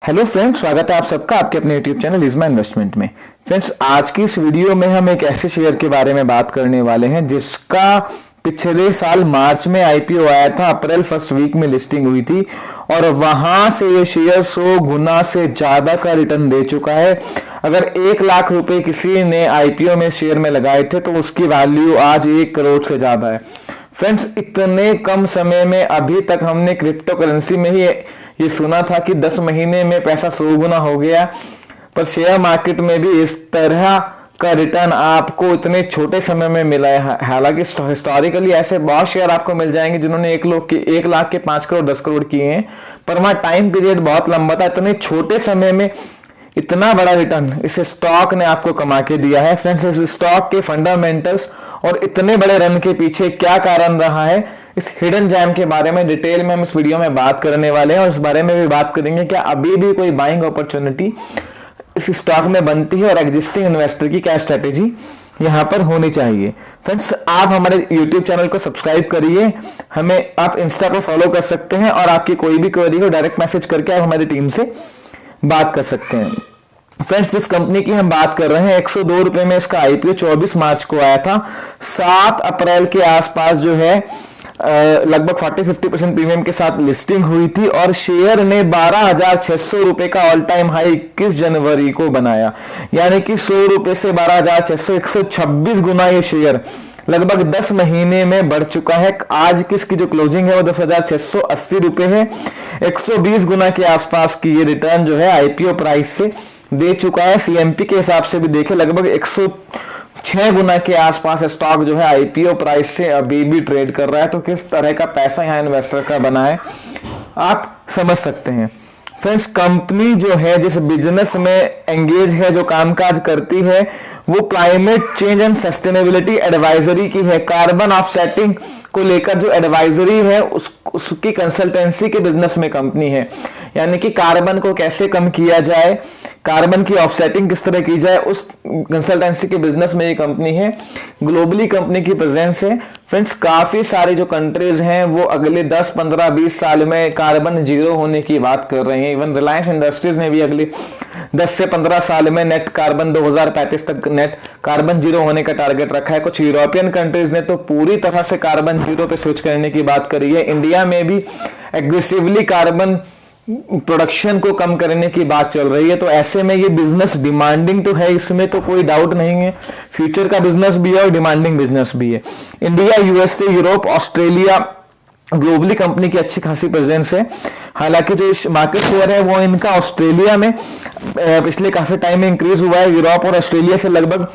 Hello friends, स्वागत है आप सबका आपके अपने यूट्यूब चैनल इज़मा इन्वेस्टमेंट में। फ्रेंड्स, आज की इस वीडियो में हम एक ऐसे शेयर के बारे में बात करने वाले हैं जिसका पिछले साल मार्च में आईपीओ आया था, अप्रैल फर्स्ट वीक में लिस्टिंग हुई थी और वहां से ये शेयर 100 गुना से ज्यादा का रिटर्न दे चुका है। अगर 1 लाख रुपए किसी ने आईपीओ में शेयर में लगाए थे तो उसकी वैल्यू आज 1 करोड़ से ज्यादा है। फ्रेंड्स, इतने कम समय में अभी तक हमने क्रिप्टो करेंसी में ही ये सुना था कि 10 महीने में पैसा 100 गुना हो गया, पर शेयर मार्केट में भी इस तरह का रिटर्न आपको इतने छोटे समय में मिला है। हालांकि हिस्टोरिकली ऐसे बहुत शेयर आपको मिल जाएंगे जिन्होंने 1 लाख के 5 करोड़ 10 करोड़ किए हैं, पर वहां टाइम पीरियड बहुत लंबा था। इतने छोटे समय में इतना बड़ा रिटर्न इस स्टॉक ने आपको कमा के दिया है। फ्रेंड्स, इस स्टॉक के फंडामेंटल्स और इतने बड़े रन के पीछे क्या कारण रहा है, इस हिडन जैम के बारे में डिटेल में हम इस वीडियो में बात करने वाले हैं और इस बारे में भी बात करेंगे कि अभी भी कोई बाइंग अपॉर्चुनिटी इस स्टॉक में बनती है और एग्जिस्टिंग इन्वेस्टर की क्या स्ट्रेटेजी यहां पर होनी चाहिए। फ्रेंड्स, आप हमारे यूट्यूब चैनल को सब्सक्राइब करिए, हमें आप इंस्टा पर फॉलो कर सकते हैं और आपकी कोई भी क्वेरी हो डायरेक्ट मैसेज करके आप हमारी टीम से बात कर सकते हैं। फ्रेंड्स, जिस कंपनी की हम बात कर रहे हैं 102 रुपए में इसका आईपीओ 24 मार्च को आया था। 7 अप्रैल के आसपास जो है लगभग 40-50% प्रीमियम के साथ लिस्टिंग हुई थी और शेयर ने 12,600 रुपए का ऑल टाइम हाई 21 जनवरी को बनाया। यानी कि 100 रुपए से 12,600 126 गुना ये शेयर लगभग 10 महीने में बढ़ चुका है। आज की इसकी जो क्लोजिंग है वो 10,680 रुपए है। 120 गुना के आसपास की ये रिटर्न जो है आईपीओ प्राइस से दे चुका है। सीएमपी के हिसाब से भी देखें लगभग 106 गुना के आसपास स्टॉक जो है आईपीओ प्राइस से अभी भी ट्रेड कर रहा है। तो किस तरह का पैसा यहाँ इन्वेस्टर का बना है आप समझ सकते हैं। फ्रेंड्स, कंपनी जो है जिस बिजनेस में एंगेज है, जो कामकाज करती है, वो climate change and sustainability advisory की है। कार्बन ऑफसेटिंग को लेकर जो एडवाइजरी है उसकी कंसल्टेंसी के बिजनेस में कंपनी है। यानी कि कार्बन को कैसे कम किया जाए, कार्बन की ऑफसेटिंग किस तरह की जाए, उस कंसल्टेंसी के बिजनेस में ये कंपनी है। ग्लोबली कंपनी की प्रेजेंस है। फ्रेंड्स, काफी सारी जो कंट्रीज हैं वो अगले 10, 15, 20 साल में कार्बन जीरो होने की बात कर रही हैं। इवन रिलायंस इंडस्ट्रीज ने भी अगले 10 से 15 साल में नेट कार्बन 2035 तक नेट कार्बन जीरो होने का टारगेट रखा है। कुछ यूरोपियन कंट्रीज ने तो पूरी तरह से कार्बन जीरो पे स्विच करने की बात करी है। इंडिया में भी एग्रेसिवली कार्बन प्रोडक्शन को कम करने की बात चल रही है। तो ऐसे में ये बिजनेस डिमांडिंग तो है, इसमें तो कोई डाउट नहीं है। फ्यूचर का बिजनेस भी है और डिमांडिंग बिजनेस भी है। India, USA, Europe, Australia, globally company की अच्छी खासी प्रेजेंस है। हालांकि जो मार्केट शेयर है वो इनका ऑस्ट्रेलिया में पिछले काफी टाइम में इंक्रीज हुआ है। यूरोप और ऑस्ट्रेलिया से लगभग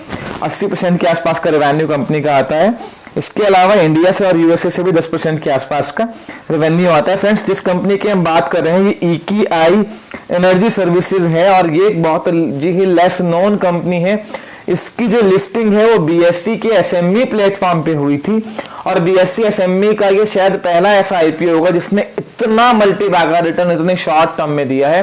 80% के आसपास का रेवेन्यू कंपनी का आता है। इसके अलावा इंडिया से और यूएसए से भी 10% के आसपास का रेवेन्यू आता है। फ्रेंड्स, जिस कंपनी की हम बात कर रहे हैं ये EKI एनर्जी सर्विसेज है और ये एक बहुत ही लेस नोन कंपनी है। इसकी जो लिस्टिंग है वो BSE के SME प्लेटफॉर्म पे हुई थी और BSE SME का ये शायद पहला ऐसा आईपीओ होगा जिसने इतना मल्टी बैगर रिटर्न इतने शॉर्ट टर्म में दिया है।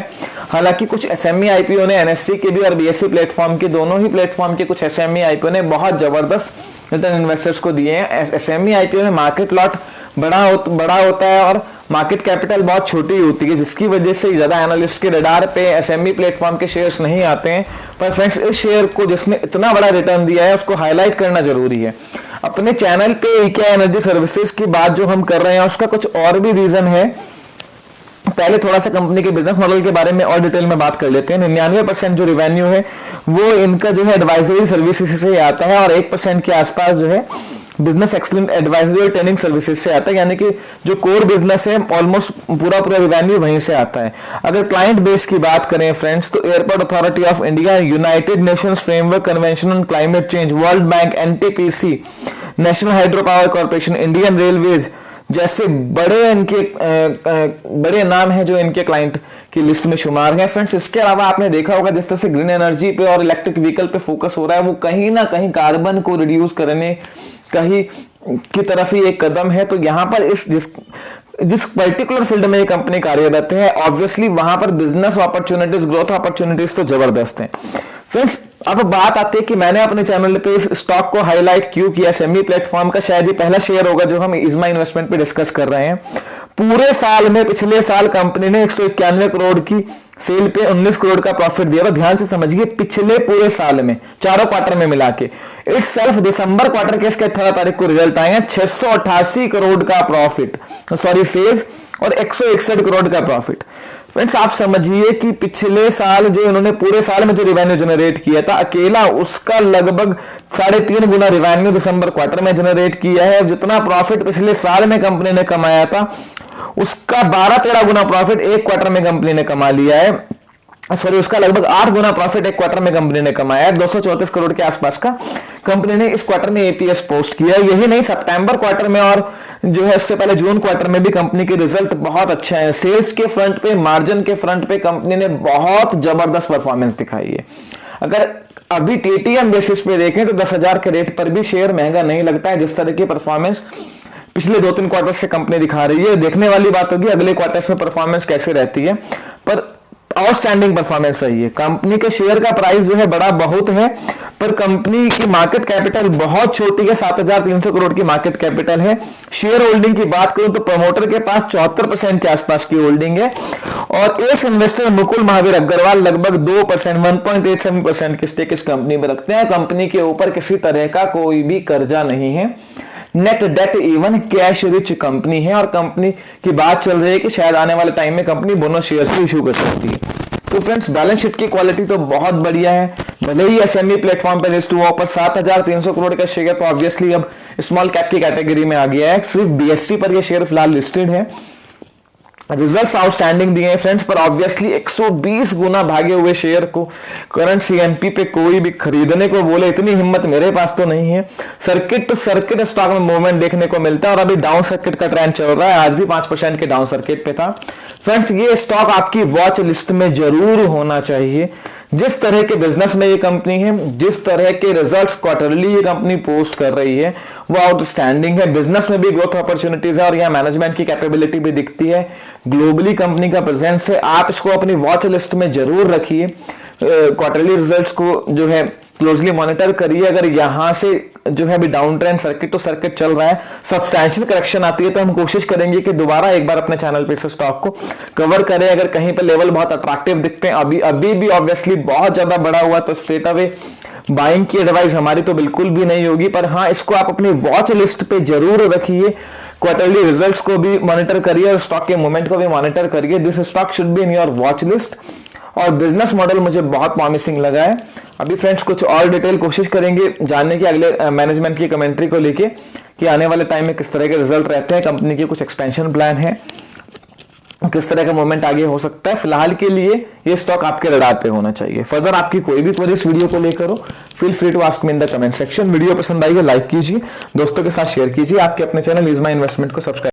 हालांकि कुछ SME आईपीओ ने NSE के भी और BSE प्लेटफॉर्म के दोनों ही प्लेटफॉर्म के कुछ SME आईपीओ ने बहुत जबरदस्त रिटर्न इन्वेस्टर्स को दिए हैं। SME आईपीओ में मार्केट लॉट बड़ा होता है और मार्केट कैपिटल बहुत छोटी होती है, जिसकी वजह से ज्यादा एनालिस्ट के रडार पे SME प्लेटफॉर्म के शेयर्स नहीं आते हैं। पर फ्रेंड्स, इस शेयर को जिसने इतना बड़ा रिटर्न दिया है उसको हाईलाइट करना जरूरी है। अपने चैनल पे EKI एनर्जी सर्विसेज की बात जो हम कर रहे हैं उसका कुछ और भी रीजन है। पहले थोड़ा सा कंपनी के बिजनेस मॉडल के बारे में और डिटेल में बात कर लेते हैं। 99% जो रेवेन्यू है वो इनका जो है एडवाइजरी सर्विसेज से आता है और 1% के आसपास जो है बिजनेस एक्सलेंस एडवाइजरी और ट्रेनिंग सर्विसेज से आता है। यानी कि जो कोर बिजनेस है ऑलमोस्ट पूरा रेवेन्यू वहीं से आता है। अगर क्लाइंट बेस की बात करें फ्रेंड्स, तो airport authority of India, United Nations framework convention on climate change, world bank, NTPC, national hydro power corporation, Indian railways जैसे बड़े नाम हैं जो इनके क्लाइंट की लिस्ट में शुमार है। फ्रेंड्स, इसके अलावा आपने देखा होगा जिस तरह से ग्रीन एनर्जी पे और इलेक्ट्रिक व्हीकल पे फोकस हो रहा है वो कहीं ना कहीं कार्बन को रिड्यूस करने कहीं की तरफ ही एक कदम है। तो यहाँ पर जिस पर्टिकुलर फील्ड में ये कंपनी कार्यरत है ऑब्वियसली वहां पर बिजनेस अपॉर्चुनिटीज, ग्रोथ अपॉर्चुनिटीज तो जबरदस्त हैं। फ्रेंड्स, अब बात आती है कि मैंने अपने चैनल पे इस स्टॉक को हाईलाइट क्यों किया। SME प्लेटफॉर्म का शायद ही पहला शेयर होगा जो हम इज़मा इन्वेस्टमेंट पे डिस्कस कर रहे हैं। पूरे साल में पिछले साल कंपनी ने 191 करोड़ की सेल पे 19 करोड़ का प्रॉफिट दिया। तो ध्यान से समझिए, पिछले पूरे साल में चारों क्वार्टर में मिला के इट्स सेल्फ दिसंबर क्वार्टर के इसके 18 तारीख को रिजल्ट आए हैं, 688 करोड़ का प्रॉफिट, सॉरी सेल्स, और 161 करोड़ का प्रॉफिट। फ्रेंड्स आप समझिए कि पिछले साल जो इन्होंने पूरे साल में जो रेवेन्यू जनरेट किया था अकेला, उसका लगभग 3.5 गुना रेवेन्यू दिसंबर क्वार्टर में जनरेट किया है। जितना प्रॉफिट पिछले साल में कंपनी ने कमाया था उसका 12-13 गुना प्रॉफिट एक क्वार्टर में कंपनी ने कमा लिया है। सॉरी, उसका लगभग 8 गुना प्रॉफिट एक क्वार्टर में कंपनी ने कमाया है। 234 करोड़ के आसपास का कंपनी ने इस क्वार्टर में एपीएस पोस्ट किया। यही नहीं, सितंबर क्वार्टर में और जो है उससे पहले जून क्वार्टर में भी कंपनी के रिजल्ट बहुत अच्छे हैं। सेल्स के फ्रंट पे, मार्जिन के फ्रंट पे कंपनी ने बहुत जबरदस्त परफॉर्मेंस दिखाई है। अगर अभी टीटीएम बेसिस पे देखें तो 10,000 के रेट पर भी शेयर महंगा नहीं लगता है। जिस तरह की परफॉर्मेंस पिछले 2-3 क्वार्टर से कंपनी दिखा रही है, देखने वाली बात होगी अगले क्वार्टर्स में परफॉर्मेंस कैसे रहती है, पर आउटस्टैंडिंग परफॉर्मेंस रही है। कंपनी के शेयर का प्राइस जो है बड़ा बहुत है, पर कंपनी की मार्केट कैपिटल बहुत छोटी है, 7,300 करोड़ की मार्केट कैपिटल है। शेयर होल्डिंग की बात करूं तो प्रमोटर के पास 74% के आसपास की होल्डिंग है, और एस इन्वेस्टर मुकुल महावीर अग्रवाल लगभग 2%, 1.87% की स्टेक इस कंपनी में रखते हैं। कंपनी के ऊपर किसी तरह का कोई भी कर्जा नहीं है, net date even cash rich company है, और कंपनी की बात चल रही है कि शायद आने वाले टाइम में कंपनी बोनस शेयर्स भी इशू कर सकती है। तो फ्रेंड्स बैलेंस शीट की क्वालिटी तो बहुत बढ़िया है। भले ही एसएमई प्लेटफॉर्म पर लिस्ट हुआ, पर 7,300 करोड़ का शेयर तो ऑब्वियसली अब स्मॉल कैप की कैटेगरी में आ गया है। सिर्फ बीएसटी पर यह शेयर फिलहाल लिस्टेड है। रिजल्ट्स आउटस्टैंडिंग दिए हैं फ्रेंड्स, पर ऑब्वियसली 120 गुना भागे हुए शेयर को करंट सीएनपी पे कोई भी खरीदने को बोले, इतनी हिम्मत मेरे पास तो नहीं है। सर्किट टू सर्किट स्टॉक में मूवमेंट देखने को मिलता है, और अभी डाउन सर्किट का ट्रेंड चल रहा है। आज भी 5% के डाउन सर्किट पे था। फ्रेंड्स ये स्टॉक आपकी वॉच लिस्ट में जरूर होना चाहिए। जिस तरह के बिजनेस में ये कंपनी है, जिस तरह के रिजल्ट्स क्वार्टरली ये कंपनी पोस्ट कर रही है, वो आउटस्टैंडिंग है। बिजनेस में भी ग्रोथ अपॉर्चुनिटीज है, और यहाँ मैनेजमेंट की कैपेबिलिटी भी दिखती है। ग्लोबली कंपनी का प्रेजेंस है, आप इसको अपनी वॉच लिस्ट में जरूर रखिए। क्वार्टरली रिजल्ट्स को जो है क्लोजली मॉनिटर करिए। अगर यहां से जो है अभी डाउन ट्रेंड सर्किट तो सर्किट चल रहा है, सब्सटैंशियल करेक्शन आती है तो हम कोशिश करेंगे कि दोबारा एक बार अपने चैनल पे इस स्टॉक को कवर करें। अगर कहीं पे लेवल बहुत अट्रैक्टिव दिखते हैं, अभी भी ऑब्वियसली बहुत ज्यादा बड़ा हुआ तो स्ट्रेट अवे बाइंग की एडवाइस हमारी तो बिल्कुल भी नहीं होगी, पर हाँ इसको आप अपनी वॉच लिस्ट पे जरूर रखिए। क्वार्टरली रिजल्ट्स को भी मॉनिटर करिए और स्टॉक के मूवमेंट को भी मॉनिटर करिए। This stock should be in your watch list. और बिजनेस मॉडल मुझे बहुत प्रॉमिसिंग लगा है। अभी फ्रेंड्स कुछ और डिटेल कोशिश करेंगे जानने की अगले मैनेजमेंट की कमेंट्री को लेके कि आने वाले टाइम में किस तरह के रिजल्ट रहते हैं, कंपनी के कुछ एक्सपेंशन प्लान है, किस तरह का मूवमेंट आगे हो सकता है। फिलहाल के लिए ये स्टॉक आपके रडार पे होना चाहिए। फर्दर आपकी कोई भी क्वेरी इस वीडियो को लेकर हो, feel free to ask me in the comment section. Video पसंद आई है लाइक कीजिए, दोस्तों के साथ शेयर कीजिए। आपके अपने चैनल इज माय इन्वेस्टमेंट को सब्सक्राइब